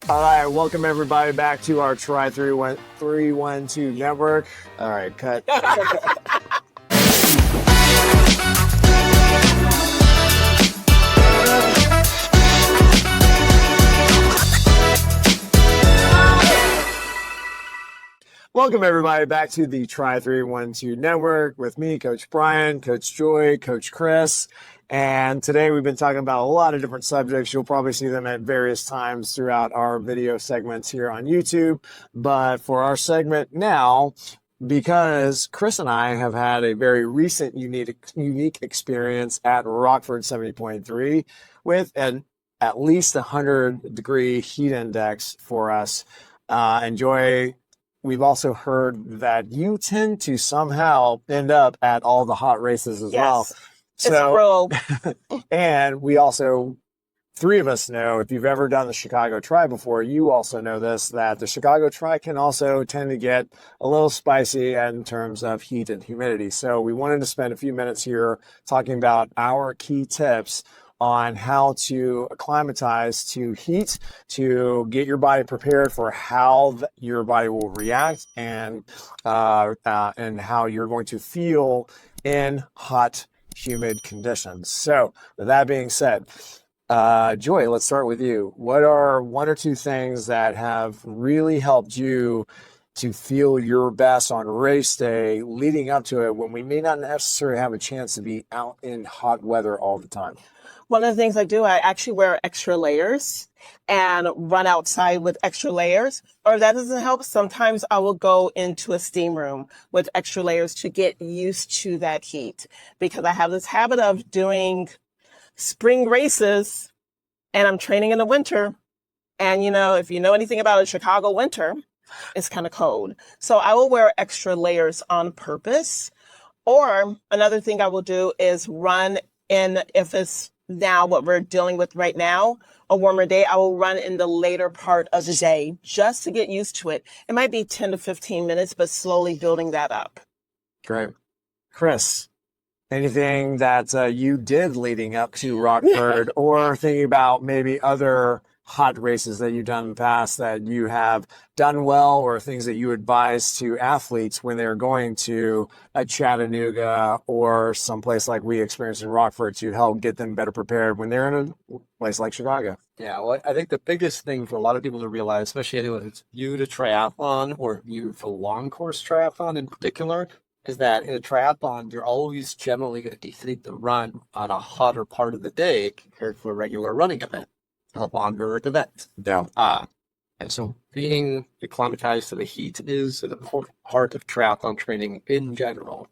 All right, welcome everybody back to our Try 312 network. All right, cut. Welcome everybody back to the Try 312 network with me, Coach Brian, Coach Joy, Coach Chris. And today we've been talking about a lot of different subjects. You'll probably see them at various times throughout our video segments here on YouTube. But for our segment now, because Chris and I have had a very recent unique experience at Rockford 70.3 with at least 100-degree heat index for us. And Joy, we've also heard that you tend to somehow end up at all the hot races as well. So, and we also, three of us know, if you've ever done the Chicago Tri before, you also know this, that the Chicago Tri can also tend to get a little spicy in terms of heat and humidity. So we wanted to spend a few minutes here talking about our key tips on how to acclimatize to heat, to get your body prepared for how your body will react and how you're going to feel in hot, humid conditions. So with that being said, Joy, let's start with you. What are one or two things that have really helped you to feel your best on race day leading up to it when we may not necessarily have a chance to be out in hot weather all the time? One of the things I do, I actually wear extra layers and run outside with extra layers. Or if that doesn't help, sometimes I will go into a steam room with extra layers to get used to that heat. Because I have this habit of doing spring races and I'm training in the winter. And, you know, if you know anything about a Chicago winter, it's kind of cold. So I will wear extra layers on purpose. Or another thing I will do is run in, if it's now what we're dealing with right now, a warmer day, I will run in the later part of the day just to get used to it. It might be 10 to 15 minutes, but slowly building that up. Great. Chris, anything that you did leading up to Rockford or thinking about maybe other hot races that you've done in the past that you have done well, or things that you advise to athletes when they're going to a Chattanooga or someplace like we experienced in Rockford to help get them better prepared when they're in a place like Chicago? Yeah, well, I think the biggest thing for a lot of people to realize, especially if it's new to triathlon or new to long course triathlon in particular, is that in a triathlon, you're always generally going to dehydrate the run on a hotter part of the day compared to a regular running event, a longer event. Yeah. And so being acclimatized to the heat is an important part of triathlon training in general.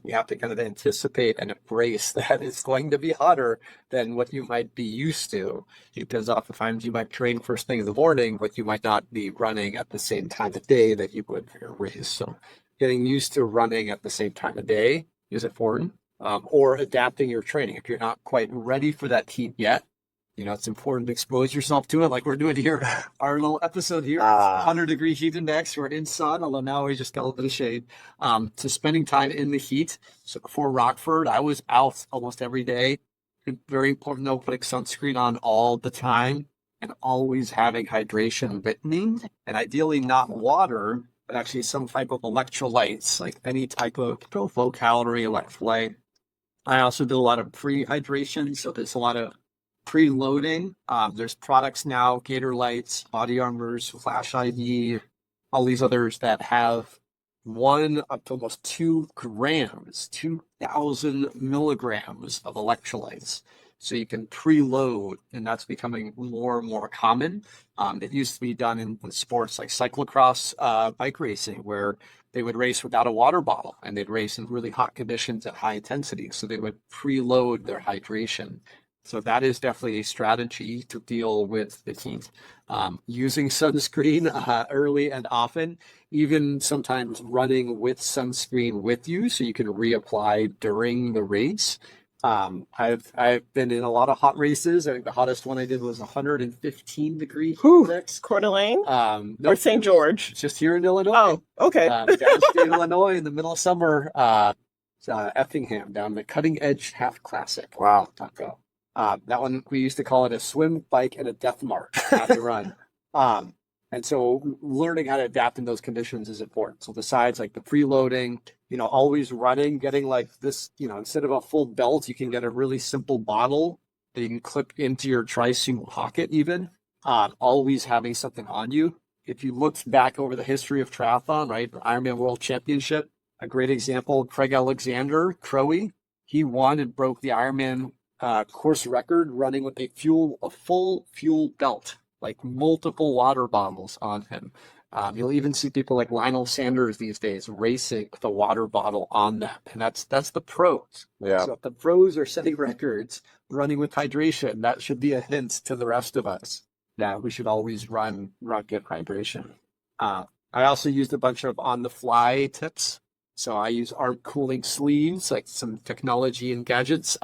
You have to kind of anticipate and embrace that it's going to be hotter than what you might be used to, because oftentimes you might train first thing in the morning, but you might not be running at the same time of day that you would for your race. So getting used to running at the same time of day is important, or adapting your training. If you're not quite ready for that heat yet, you know, it's important to expose yourself to it, like we're doing here. Our little episode here, 100-degree heat index. We're in sun, although now we just got a little bit of shade. To spending time in the heat. So before Rockford, I was out almost every day. Very important to know, putting sunscreen on all the time and always having hydration with me. And ideally not water, but actually some type of electrolytes, like any type of low-calorie electrolyte. I also do a lot of pre-hydration, so there's a lot of preloading. There's products now, Gatorlytes, Body Armors, Flash ID, all these others that have 1 up to almost 2 grams, 2,000 milligrams of electrolytes. So you can preload, and that's becoming more and more common. It used to be done in sports like cyclocross bike racing, where they would race without a water bottle, and they'd race in really hot conditions at high intensity. So they would preload their hydration. So that is definitely a strategy to deal with the heat. Using sunscreen early and often, even sometimes running with sunscreen with you so you can reapply during the race. I've been in a lot of hot races. I think the hottest one I did was 115-degree index. Coeur d'Alene? Or St. George? Just here in Illinois. Oh, okay. Downstate Illinois in the middle of summer. Effingham, down the Cutting Edge Half Classic. Wow. That one, we used to call it a swim, bike, and a death march after run. And so learning how to adapt in those conditions is important. So besides like the preloading, always running, getting like this, instead of a full belt, you can get a really simple bottle that you can clip into your tri-suit pocket even. Always having something on you. If you look back over the history of triathlon, right, the Ironman World Championship, a great example, Craig Alexander, Crowie, he won and broke the Ironman course record running with a full fuel belt, like multiple water bottles on him. You'll even see people like Lionel Sanders these days racing with a water bottle on them. And that's the pros. Yeah. So if the pros are setting records running with hydration, that should be a hint to the rest of us that we should always run good hydration. I also used a bunch of on-the-fly tips. So I use arm cooling sleeves, like some technology and gadgets.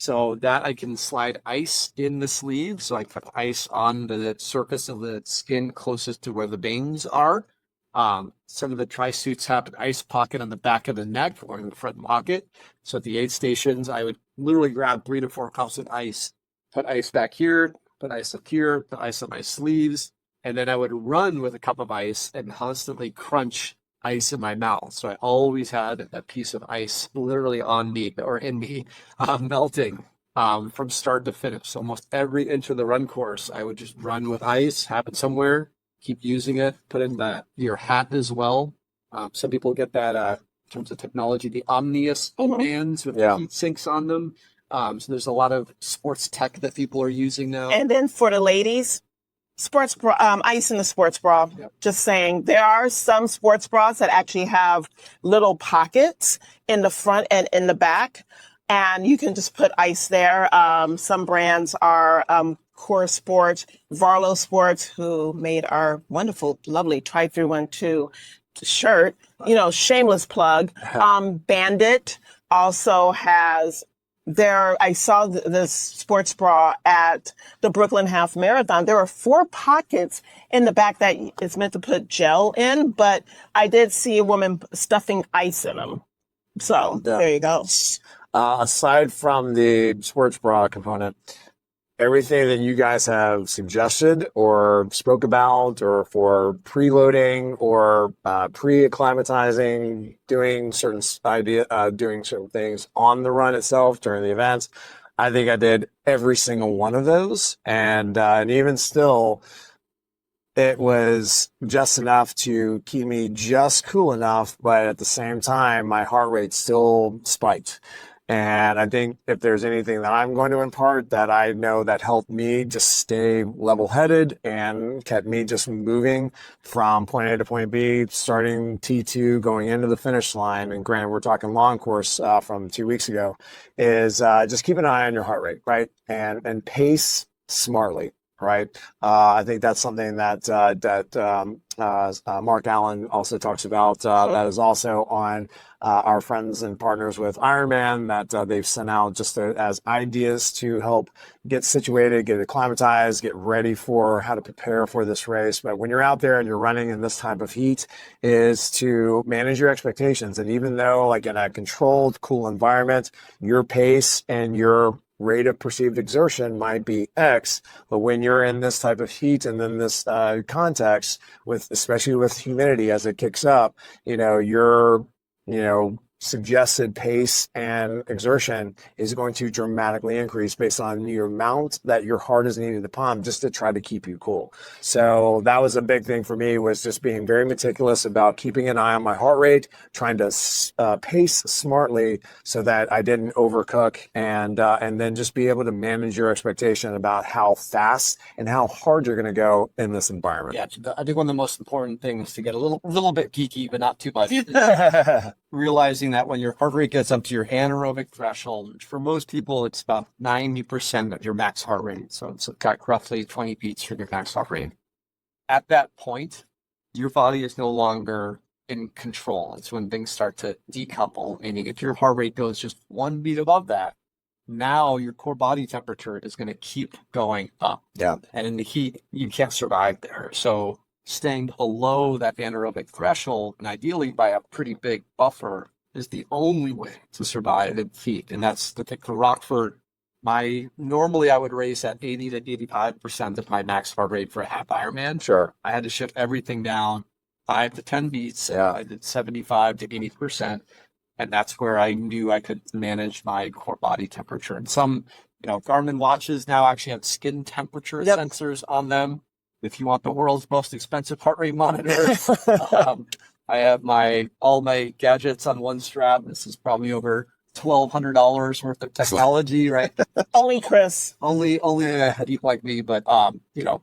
So that I can slide ice in the sleeve. So I put ice on the surface of the skin closest to where the veins are. Some of the tri-suits have an ice pocket on the back of the neck or in the front pocket. So at the aid stations, I would literally grab 3 to 4 cups of ice, put ice back here, put ice up here, put ice on my sleeves. And then I would run with a cup of ice and constantly crunch ice in my mouth. So I always had that piece of ice literally on me or in me, melting from start to finish. So almost every inch of the run course, I would just run with ice, have it somewhere, keep using it, put in your hat as well. Some people get that in terms of technology, the OMNIUS bands with heat sinks on them. So there's a lot of sports tech that people are using now. And then for the ladies, sports bra, ice in the sports bra. Yep. Just saying, there are some sports bras that actually have little pockets in the front and in the back, and you can just put ice there. Some brands are Core Sport, Varlo Sports, who made our wonderful, lovely Tri-312 shirt. Shameless plug. Bandit also has. I saw this sports bra at the Brooklyn Half Marathon. There are 4 pockets in the back that is meant to put gel in, but I did see a woman stuffing ice in them. So there you go. Aside from the sports bra component, everything that you guys have suggested or spoke about, or for preloading or pre-acclimatizing, doing certain things on the run itself during the events, I think I did every single one of those, and even still, it was just enough to keep me just cool enough, but at the same time, my heart rate still spiked. And I think if there's anything that I'm going to impart that I know that helped me just stay level-headed and kept me just moving from point A to point B, starting T2, going into the finish line, and granted, we're talking long course from 2 weeks ago, is just keep an eye on your heart rate, right? And pace smartly. Right. I think that's something that Mark Allen also talks about. That is also on our friends and partners with Ironman that they've sent out just as ideas to help get situated, get acclimatized, get ready for how to prepare for this race. But when you're out there and you're running in this type of heat, is to manage your expectations. And even though like in a controlled, cool environment, your pace and your rate of perceived exertion might be X, but when you're in this type of heat and then this context, especially with humidity as it kicks up, your suggested pace and exertion is going to dramatically increase based on your amount that your heart is needing to pump just to try to keep you cool. So that was a big thing for me, was just being very meticulous about keeping an eye on my heart rate, trying to pace smartly so that I didn't overcook, and then just be able to manage your expectation about how fast and how hard you're going to go in this environment. Yeah, I think one of the most important things to get a little bit geeky, but not too much, realizing that when your heart rate gets up to your anaerobic threshold, which for most people, it's about 90% of your max heart rate. So it's got roughly 20 beats from your max heart rate. At that point, your body is no longer in control. It's when things start to decouple, and if your heart rate goes just 1 beat above that, now your core body temperature is going to keep going up. Yeah. And in the heat, you can't survive there. So staying below that anaerobic threshold, and ideally by a pretty big buffer, is the only way to survive in heat. And that's the Rockford Normally I would race at 80 to 85% of my max heart rate for a half Ironman. Sure. I had to shift everything down 5 to 10 beats. Yeah. I did 75 to 80%. And that's where I knew I could manage my core body temperature. And some, Garmin watches now actually have skin temperature sensors on them. If you want the world's most expensive heart rate monitor, I have all my gadgets on one strap. This is probably over $1,200 worth of technology, right? Only Chris. Only a headache like me, but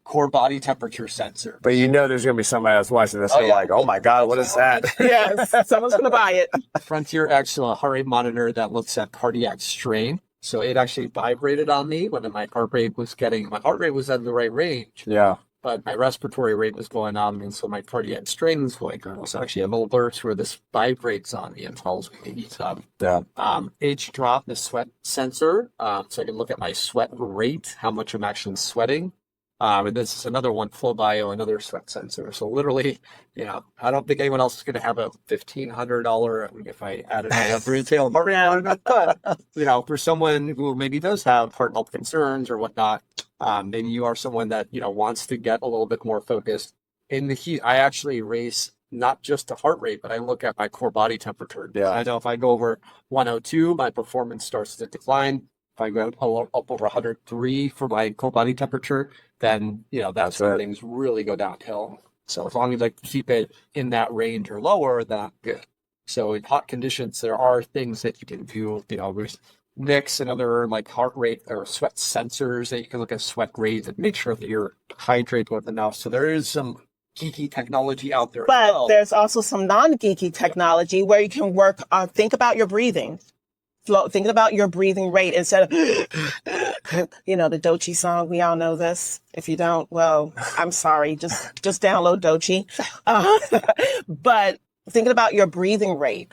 core body temperature sensor. But there's going to be somebody that's watching this who's like, oh my God, what is that? Yes, someone's going to buy it. Frontier X, a heart rate monitor that looks at cardiac strain. So it actually vibrated on me when my heart rate was at the right range. Yeah. But my respiratory rate was going on, and so my cardiac strain was going on. So actually I have alerts where this vibrates on me and tells me to heat up. Yeah. H drop, the sweat sensor. So I can look at my sweat rate, how much I'm actually sweating. And this is another one, Flow Bio, another sweat sensor. So literally, I don't think anyone else is going to have a $1,500, if I added it up, retail heart rate monitor. But, for someone who maybe does have heart health concerns or whatnot, maybe you are someone that, wants to get a little bit more focused in the heat. I actually race not just the heart rate, but I look at my core body temperature. Yeah. I know if I go over 102, my performance starts to decline. If I go up over 103 for my core body temperature, then, that's when things really go downhill. So as long as I keep it in that range or lower, then I'm good. So in hot conditions, there are things that you can do, with Nix and other like heart rate or sweat sensors that you can look at sweat rate and make sure that you're hydrated with enough. So there is some geeky technology out there. But there's also some non-geeky technology where you can work on, think about your breathing. Thinking about your breathing rate instead of, the Dochi song. We all know this. If you don't, well, I'm sorry. Just download Dochi. But thinking about your breathing rate,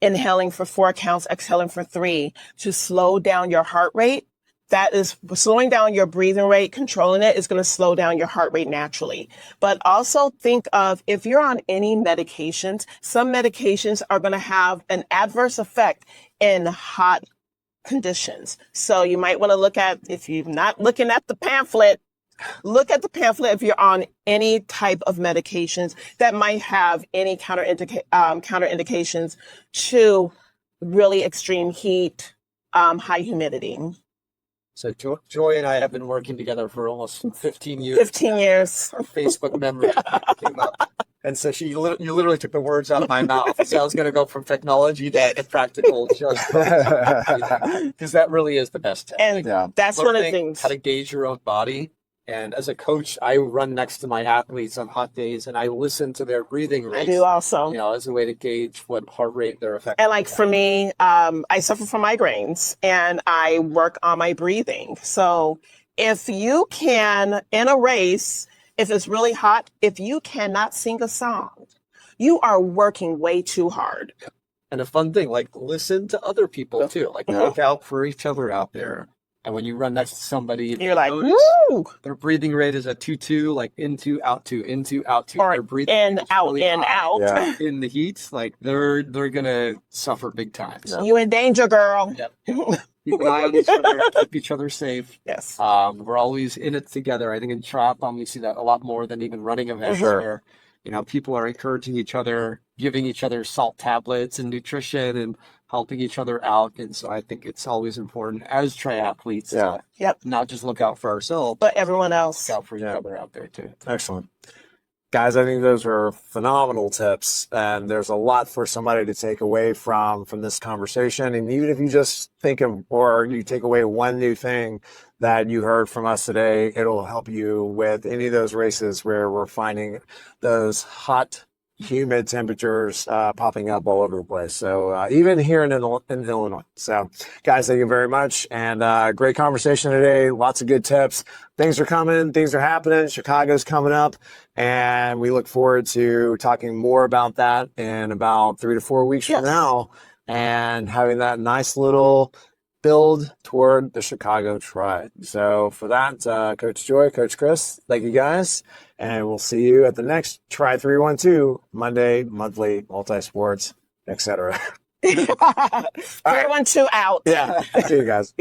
inhaling for 4 counts, exhaling for 3 to slow down your heart rate. That is slowing down your breathing rate, controlling it is going to slow down your heart rate naturally. But also think of if you're on any medications, some medications are going to have an adverse effect in hot conditions. So you might want to look at, if you're not looking at the pamphlet, look at the pamphlet if you're on any type of medications that might have any counterindications to really extreme heat, high humidity. So Joy and I have been working together for almost 15 years. 15 years. Our Facebook memory came up. And so you literally took the words out of my mouth. So I was going to go from technology to practical, because that really is the best tech. And that's one of the things. How to gauge your own body. And as a coach, I run next to my athletes on hot days, and I listen to their breathing rates. I do also. As a way to gauge what heart rate they're affecting. And like for me, I suffer from migraines, and I work on my breathing. So if you can, in a race, if it's really hot, if you cannot sing a song, you are working way too hard. And a fun thing, like listen to other people too. Like look out for each other out there. And when you run next to somebody, you're like, woo! Their breathing rate is a 2-2, like into, out, 2, into, out, 2. Or their breathing in, out, really in, out. Yeah. In the heat, like they're gonna suffer big time. So. You in danger, girl. Yep. Keep an eye on each other, keep each other safe. Yes. We're always in it together. I think in triathlon we see that a lot more than even running events where, people are encouraging each other, giving each other salt tablets and nutrition and helping each other out. And so I think it's always important as triathletes to not just look out for ourselves, but everyone else. Look out for each other out there too. Excellent. Guys, I think those are phenomenal tips, and there's a lot for somebody to take away from this conversation. And even if you just think of, or you take away one new thing that you heard from us today, it'll help you with any of those races where we're finding those hot, humid temperatures popping up all over the place. So even here in Illinois. So guys, thank you very much. And great conversation today. Lots of good tips. Things are coming. Things are happening. Chicago's coming up. And we look forward to talking more about that in about 3 to 4 weeks from now and having that nice little build toward the Chicago Tri. So for that, Coach Joy, Coach Chris, thank you guys. And we'll see you at the next Tri 312 Monday, monthly, multi-sports, etc. 312 out. Yeah. See you guys.